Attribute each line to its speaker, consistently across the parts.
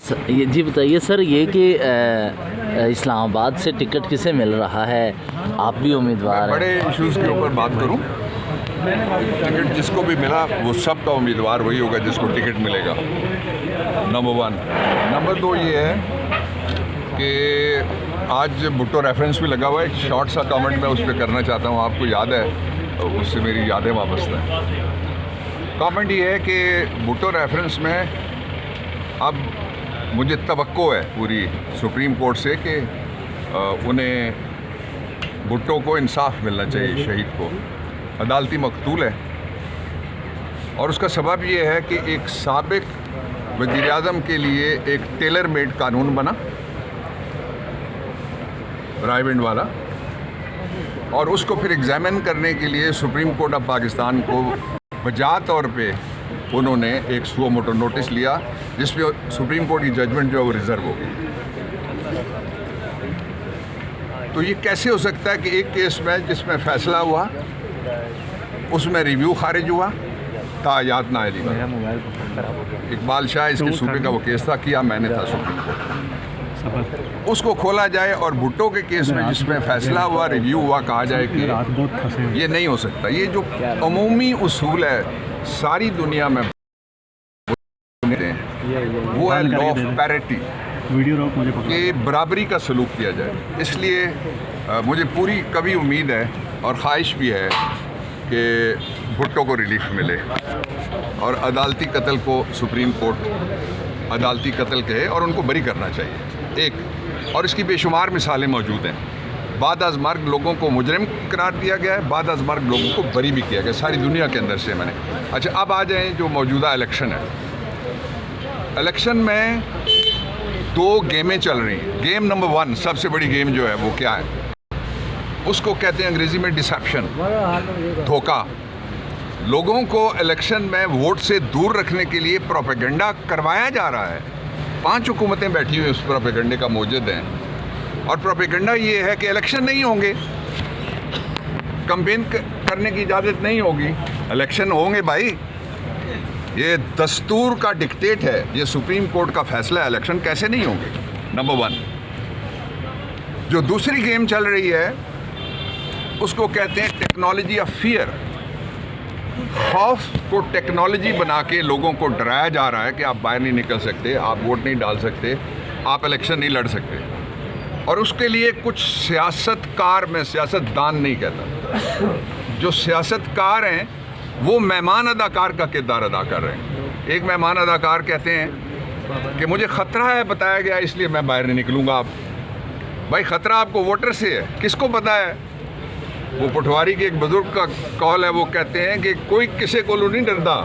Speaker 1: ये जी बताइए सर, ये कि इस्लामाबाद से टिकट किसे मिल रहा है? आप भी उम्मीदवार हैं।
Speaker 2: बड़े इश्यूज़ के ऊपर बात करूं, टिकट जिसको भी मिला वो सब का उम्मीदवार वही होगा जिसको टिकट मिलेगा, नंबर 1। नंबर 2 ये है कि आज भुट्टो रेफरेंस भी लगा हुआ है। एक शॉर्ट सा कमेंट मैं उस पर करना चाहता हूँ, आपको याद है, उससे मेरी यादें वापस हैं। कमेंट ये है कि भुट्टो रेफरेंस में अब मुझे तवक्को है पूरी सुप्रीम कोर्ट से कि उन्हें भुट्टो को इंसाफ मिलना चाहिए, शहीद को। अदालती मकतूल है और उसका सबब ये है कि एक साबिक वज़ीर-ए-आज़म के लिए एक टेलर मेड कानून बना रायविंड वाला, और उसको फिर एग्जामिन करने के लिए सुप्रीम कोर्ट ऑफ पाकिस्तान को बजा तौर पे उन्होंने एक सुओ मोटो नोटिस लिया, जिसमें सुप्रीम कोर्ट की जजमेंट जो है वो रिज़र्व हो गई। तो ये कैसे हो सकता है कि एक केस में जिसमें फ़ैसला हुआ उसमें रिव्यू खारिज हुआ, तायात नायली इकबाल शाह इसके सूबे का वो केस था, किया मैंने था सुप्रीम कोर्ट, उसको खोला जाए, और भुट्टो के केस में जिसमें फ़ैसला हुआ, रिव्यू हुआ, कहा जाए कि ये नहीं हो सकता। ये जो अमूमी उसूल है सारी दुनिया में वो है लॉ ऑफ पैरिटी, कि बराबरी का सलूक किया जाए। इसलिए मुझे पूरी कभी उम्मीद है और ख्वाहिश भी है कि भुट्टो को रिलीफ मिले और अदालती कत्ल को सुप्रीम कोर्ट अदालती कत्ल कहे और उनको बरी करना चाहिए। एक और इसकी बेशुमार मिसालें मौजूद हैं। बाद अज़ मर्ग लोगों को मुजरिम करार दिया गया है, बाद अज़ मर्ग लोगों को बरी भी किया गया सारी दुनिया के अंदर से। मैंने अच्छा, अब आ जाएँ जो मौजूदा इलेक्शन है। इलेक्शन में 2 गेमें चल रही हैं। गेम नंबर 1 सबसे बड़ी गेम जो है वो क्या है, उसको कहते हैं अंग्रेज़ी में डिसेप्शन, धोखा। लोगों को इलेक्शन में वोट से दूर रखने के लिए प्रोपेगेंडा करवाया जा रहा है। 5 हुकूमतें बैठी हुई उस प्रोपेगेंडे का मौजूद हैं, और प्रोपेगेंडा ये है कि इलेक्शन नहीं होंगे, कैंपेन करने की इजाज़त नहीं होगी। इलेक्शन होंगे भाई, ये दस्तूर का डिक्टेट है, ये सुप्रीम कोर्ट का फैसला है, इलेक्शन कैसे नहीं होंगे, नंबर 1। जो दूसरी गेम चल रही है उसको कहते हैं टेक्नोलॉजी ऑफ फियर। खौफ को टेक्नोलॉजी बना के लोगों को डराया जा रहा है कि आप बाहर नहीं निकल सकते, आप वोट नहीं डाल सकते, आप इलेक्शन नहीं लड़ सकते। और उसके लिए कुछ सियासतकार, मैं सियासतदान नहीं कहता, जो सियासतकार हैं वो मेहमान अदाकार का किरदार अदा कर रहे हैं। एक मेहमान अदाकार कहते हैं कि मुझे ख़तरा है, बताया गया, इसलिए मैं बाहर नहीं निकलूँगा। आप भाई, ख़तरा आपको वोटर से है, किसको पता है? वो पटवारी के एक बुजुर्ग का कॉल है, वो कहते हैं कि कोई किसी को नहीं डरदा,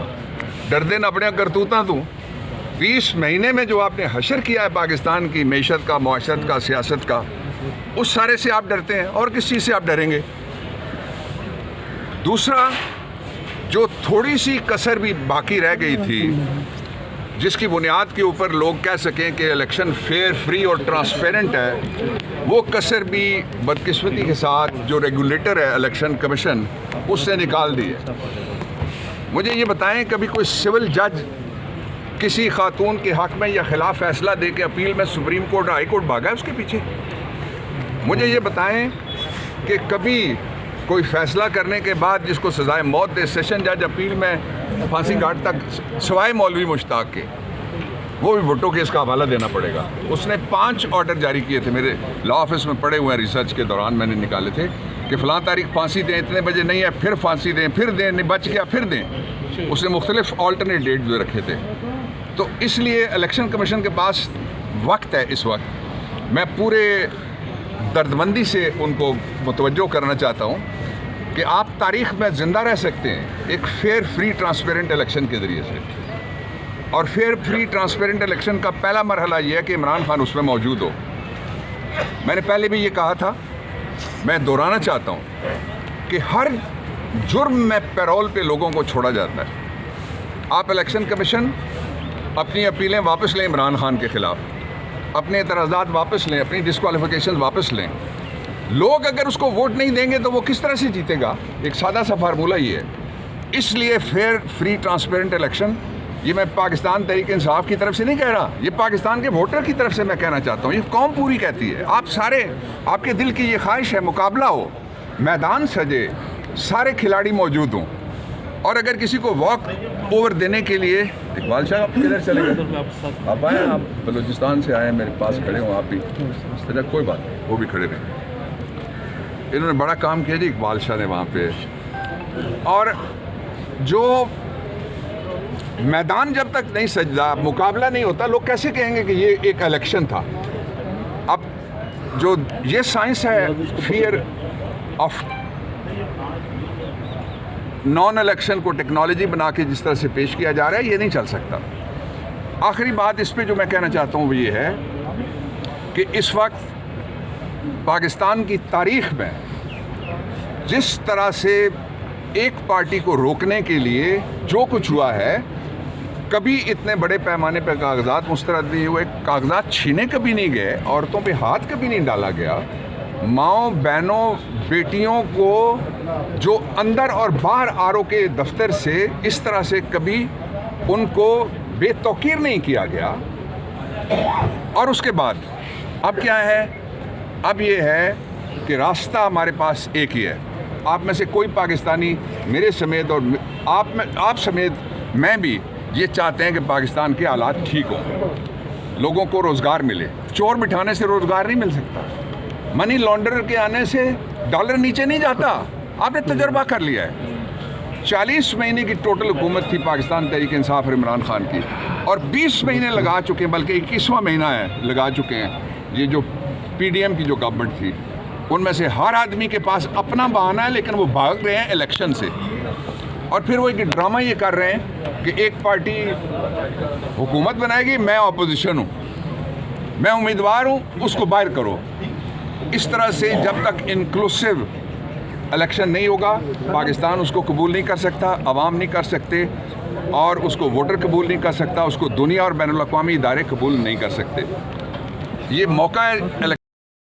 Speaker 2: डरदे न अपने करतूता तू। 20 महीने में जो आपने हशर किया है पाकिस्तान की मैशत का, मुआशरत का, सियासत का, उस सारे से आप डरते हैं, और किस चीज़ से आप डरेंगे? दूसरा, जो थोड़ी सी कसर भी बाकी रह गई थी, जिसकी बुनियाद के ऊपर लोग कह सकें कि इलेक्शन फेयर, फ्री और ट्रांसपेरेंट है, वो कसर भी बदकिस्मती के साथ जो रेगुलेटर है इलेक्शन कमीशन, उससे निकाल दी है। मुझे ये बताएं, कभी कोई सिविल जज किसी खातून के हक़ में या ख़िलाफ़ फ़ैसला दे के अपील में सुप्रीम कोर्ट, हाई कोर्ट भागा है उसके पीछे? मुझे ये बताएं कि कभी कोई फ़ैसला करने के बाद जिसको सज़ाए मौत दे, सेशन जज अपील में फांसी घाट तक, सिवाय मौलवी मुश्ताक के, वो भी भुट्टो केस का हवाला देना पड़ेगा। उसने 5 ऑर्डर जारी किए थे, मेरे लॉ ऑफिस में पड़े हुए हैं, रिसर्च के दौरान मैंने निकाले थे, कि फ़लाँ तारीख फांसी दें, इतने बजे नहीं है, फिर फांसी दें, फिर दें, नहीं बच गया फिर दें। उसने मुख्तलिफ ऑल्टरनेट डेट जो रखे थे। तो इसलिए इलेक्शन कमीशन के पास वक्त है इस वक्त। मैं पूरे दर्दमंदी से उनको मुतवज्जो करना चाहता हूँ कि आप तारीख़ में ज़िंदा रह सकते हैं एक फेयर, फ्री, ट्रांसपेरेंट इलेक्शन के ज़रिए से। और फेयर, फ्री, ट्रांसपेरेंट इलेक्शन का पहला मरहला ये है कि इमरान खान उसमें मौजूद हो। मैंने पहले भी ये कहा था, मैं दोहराना चाहता हूँ कि हर जुर्म में पैरोल पे लोगों को छोड़ा जाता है। आप इलेक्शन कमीशन अपनी अपीलें वापस लें इमरान खान के ख़िलाफ़, अपने एतराज़ात वापस लें, अपनी डिस्क्वालिफिकेशन वापस लें। लोग अगर उसको वोट नहीं देंगे तो वो किस तरह से जीतेगा? एक सादा सा फार्मूला ये है। इसलिए फेयर, फ्री, ट्रांसपेरेंट इलेक्शन ये मैं पाकिस्तान तहरीक इंसाफ की तरफ से नहीं कह रहा, ये पाकिस्तान के वोटर की तरफ से मैं कहना चाहता हूँ। ये कौम पूरी कहती है, आप सारे, आपके दिल की ये ख्वाहिश है मुकाबला हो, मैदान सजे, सारे खिलाड़ी मौजूद हों, और अगर किसी को वॉक ओवर देने के लिए, इकबाल शाह आप किधर चले गए? आप आए, आप बलूचिस्तान से आए, मेरे पास खड़े हो आप भी, इस कोई बात नहीं, वो भी खड़े रहे। इन्होंने बड़ा काम किया जी इकबाल शाह ने वहाँ पे। और जो मैदान जब तक नहीं सजदा, मुकाबला नहीं होता, लोग कैसे कहेंगे कि ये एक इलेक्शन था? अब जो ये साइंस है फियर ऑफ नॉन इलेक्शन को टेक्नोलॉजी बना के जिस तरह से पेश किया जा रहा है, ये नहीं चल सकता। आखिरी बात इस पे जो मैं कहना चाहता हूँ वो ये है कि इस वक्त पाकिस्तान की तारीख में जिस तरह से एक पार्टी को रोकने के लिए जो कुछ हुआ है, कभी इतने बड़े पैमाने पर कागजात मुस्तरद नहीं हुए, कागजात छीने कभी नहीं गए, औरतों पे हाथ कभी नहीं डाला गया, माँओं बहनों बेटियों को जो अंदर और बाहर आरओ के दफ्तर से इस तरह से कभी उनको बेतौकीर नहीं किया गया। और उसके बाद अब क्या है? अब ये है कि रास्ता हमारे पास एक ही है। आप में से कोई पाकिस्तानी, मेरे समेत और आप समेत मैं भी ये चाहते हैं कि पाकिस्तान के हालात ठीक हों, लोगों को रोज़गार मिले। चोर बिठाने से रोज़गार नहीं मिल सकता, मनी लॉन्ड्रर के आने से डॉलर नीचे नहीं जाता, आपने तजर्बा कर लिया है। 40 महीने की टोटल हुकूमत थी पाकिस्तान तहरीक इंसाफ और इमरान खान की, और 20 महीने लगा चुके हैं, बल्कि 21वां महीना है लगा चुके हैं ये जो PDM की जो गवर्नमेंट थी। उनमें से हर आदमी के पास अपना बहाना है, लेकिन वो भाग रहे हैं इलेक्शन से। और फिर वो एक ड्रामा ये कर रहे हैं कि एक पार्टी हुकूमत बनाएगी, मैं अपोजिशन हूँ, मैं उम्मीदवार हूँ, उसको बाहर करो। इस तरह से जब तक इंक्लूसिव इलेक्शन नहीं होगा, पाकिस्तान उसको कबूल नहीं कर सकता, अवाम नहीं कर सकते, और उसको वोटर कबूल नहीं कर सकता, उसको दुनिया और बैनुल अक़वामी इदारे कबूल नहीं कर सकते। ये मौका है